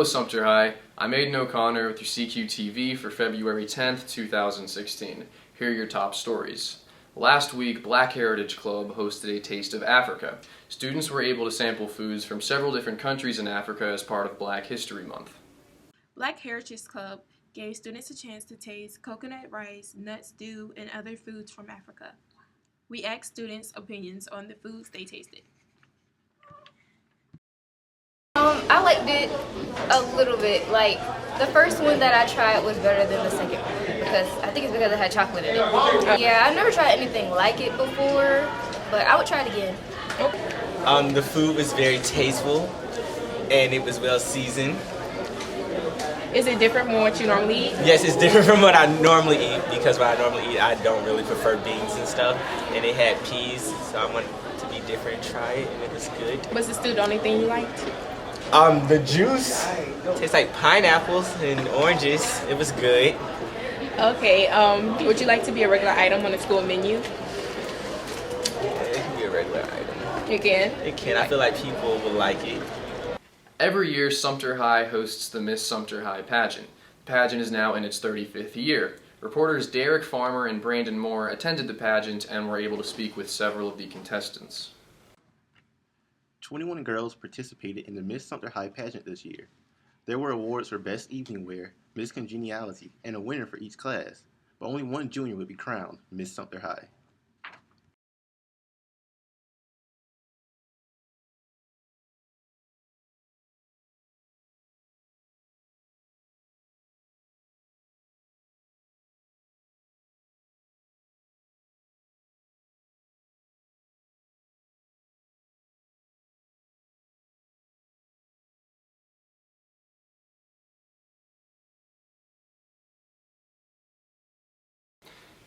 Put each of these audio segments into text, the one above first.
Sumter High. I'm Aiden O'Connor with your CQTV for February 10th, 2016. Here are your top stories. Last week, Black Heritage Club hosted a Taste of Africa. Students were able to sample foods from several different countries in Africa as part of Black History Month. Black Heritage Club gave students a chance to taste coconut rice, nut stew, and other foods from Africa. We asked students' opinions on the foods they tasted. I liked it a little bit. Like, the first one that I tried was better than the second one because I think it's because it had chocolate in it. Yeah, I've never tried anything like it before, but I would try it again. The food was very tasteful and it was well seasoned. Is it different from what you normally eat? Yes, it's different from what I normally eat because what I normally eat, I don't really prefer beans and stuff. And it had peas, so I wanted to be different and try it, and it was good. Was the stew the only thing you liked? The juice tastes like pineapples and oranges. It was good. Okay, would you like to be a regular item on the school menu? Yeah, it can be a regular item. You can? It can. I feel like people will like it. Every year, Sumter High hosts the Miss Sumter High pageant. The pageant is now in its 35th year. Reporters Derek Farmer and Brandon Moore attended the pageant and were able to speak with several of the contestants. 21 girls participated in the Miss Sumter High pageant this year. There were awards for Best Evening Wear, Miss Congeniality, and a winner for each class, but only one junior would be crowned Miss Sumter High.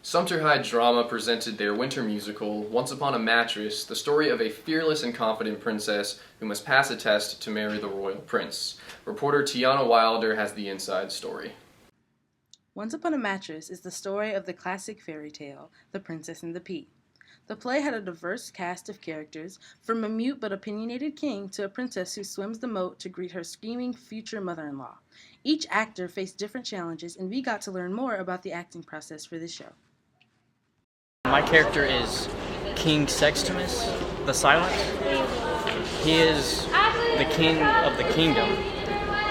Sumter High Drama presented their winter musical, Once Upon a Mattress, the story of a fearless and confident princess who must pass a test to marry the royal prince. Reporter Tiana Wilder has the inside story. Once Upon a Mattress is the story of the classic fairy tale, The Princess and the Pea. The play had a diverse cast of characters, from a mute but opinionated king to a princess who swims the moat to greet her screaming future mother-in-law. Each actor faced different challenges, and we got to learn more about the acting process for this show. My character is King Sextimus the Silent. He is the king of the kingdom,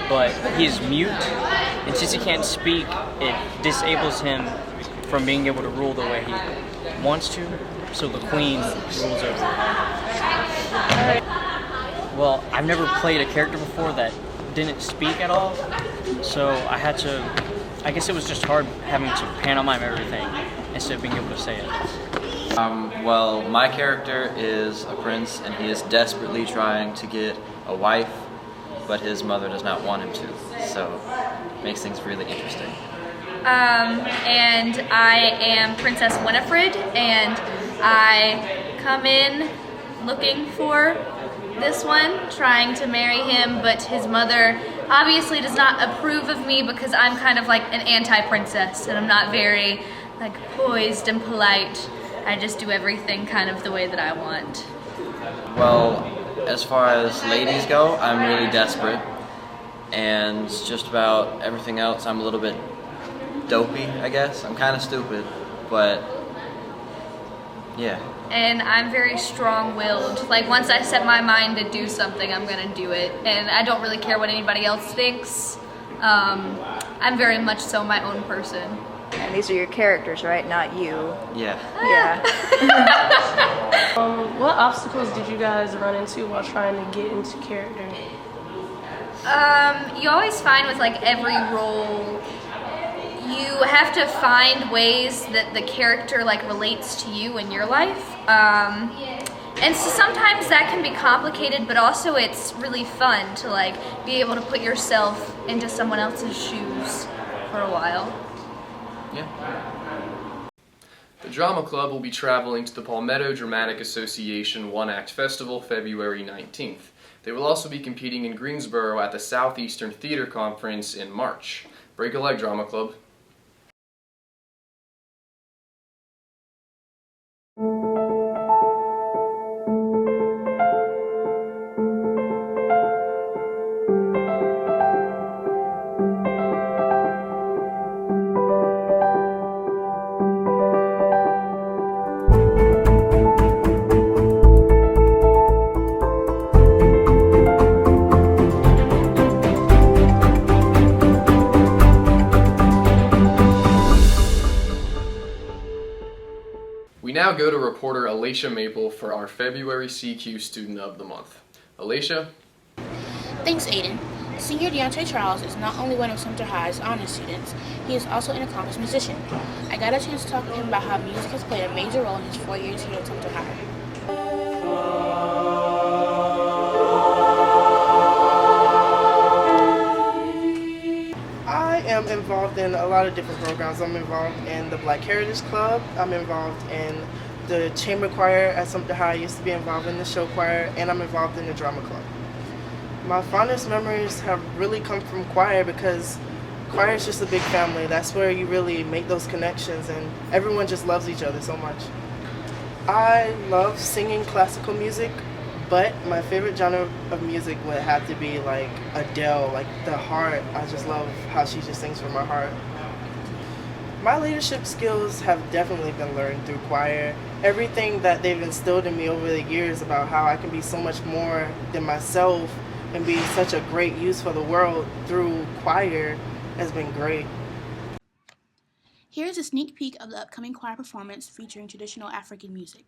but he is mute, and since he can't speak, it disables him from being able to rule the way he wants to, so the queen rules over him. Well, I've never played a character before that didn't speak at all, so I guess it was just hard having to pantomime everything instead of being able to say it. Well, my character is a prince, and he is desperately trying to get a wife, but his mother does not want him to, so it makes things really interesting. And I am Princess Winifred, and I come in looking for this one, trying to marry him, but his mother obviously does not approve of me because I'm kind of like an anti-princess, and I'm not very poised and polite. I just do everything kind of the way that I want. Well, as far as ladies go, I'm really desperate, and just about everything else I'm a little bit dopey, I guess. I'm kind of stupid, but yeah. And I'm very strong-willed. Like, once I set my mind to do something, I'm gonna do it, and I don't really care what anybody else thinks. I'm very much so my own person. And these are your characters, right? Not you. Yeah. Yeah. What obstacles did you guys run into while trying to get into character? You always find with every role, you have to find ways that the character relates to you in your life. And so sometimes that can be complicated, but also it's really fun to be able to put yourself into someone else's shoes for a while. Yeah. The Drama Club will be traveling to the Palmetto Dramatic Association One Act Festival February 19th. They will also be competing in Greensboro at the Southeastern Theater Conference in March. Break a leg, Drama Club. now go to reporter Alicia Maple for our February CQ Student of the Month. Alicia? Thanks, Aiden. Senior Deontay Charles is not only one of Sumter High's honor students, he is also an accomplished musician. I got a chance to talk to him about how music has played a major role in his 4 years here at Sumter High. I am involved in a lot of different programs. I'm involved in the Black Heritage Club. I'm involved in the chamber choir at Sumter High. I used to be involved in the show choir, and I'm involved in the drama club. My fondest memories have really come from choir because choir is just a big family. That's where you really make those connections, and everyone just loves each other so much. I love singing classical music, but my favorite genre of music would have to be like Adele, like the heart. I just love how she just sings from her heart. My leadership skills have definitely been learned through choir. Everything that they've instilled in me over the years about how I can be so much more than myself and be such a great use for the world through choir has been great. Here's a sneak peek of the upcoming choir performance featuring traditional African music.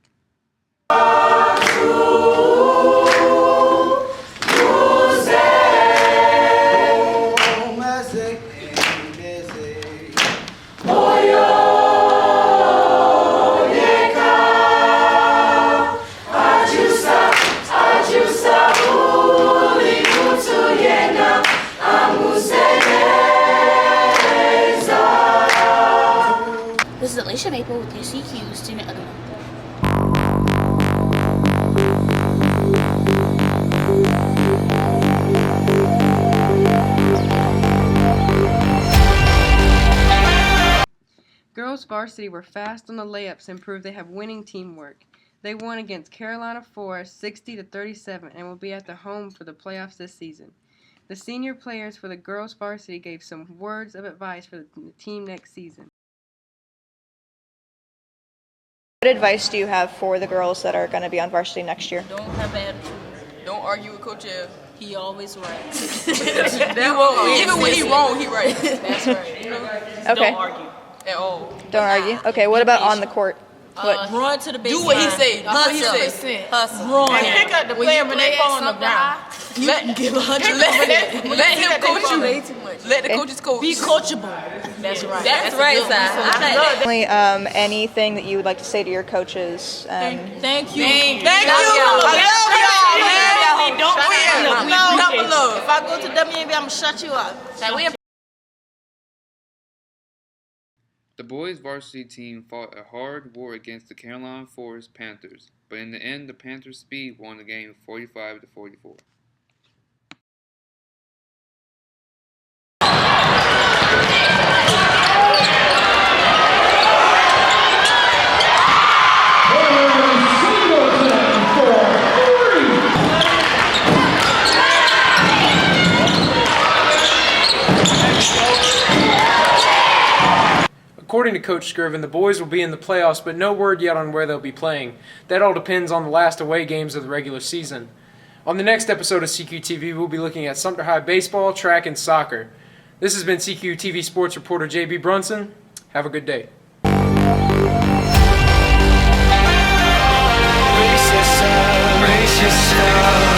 This is Alicia Maple with your CQ Student of the Month. Girls varsity were fast on the layups and proved they have winning teamwork. They won against Carolina Forest 60-37 and will be at the home for the playoffs this season. The senior players for the girls varsity gave some words of advice for the team next season. What advice do you have for the girls that are going to be on varsity next year? Don't have attitude. Don't argue with Coach L. He always right. Even when he wrong, he right. That's right. You know? Okay. Don't argue at all. Don't argue. Okay, what about on the court? Run to the baseline. Do what he say. Hustle. Run. And pick up the player when they fall on the ground. Let him coach you. Let the coaches coach. Be coachable. That's right. That's right, Definitely, anything that you would like to say to your coaches? Thank you. Thank you. I love y'all, man. Nothing love. If I go to WNBA, I'm going to shut you up. The boys varsity team fought a hard war against the Carolina Forest Panthers, but in the end the Panthers' speed won the game 45-44. According to Coach Scriven, the boys will be in the playoffs, but no word yet on where they'll be playing. That all depends on the last away games of the regular season. On the next episode of CQTV, we'll be looking at Sumter High baseball, track, and soccer. This has been CQTV sports reporter J.B. Brunson. Have a good day. Brace yourself.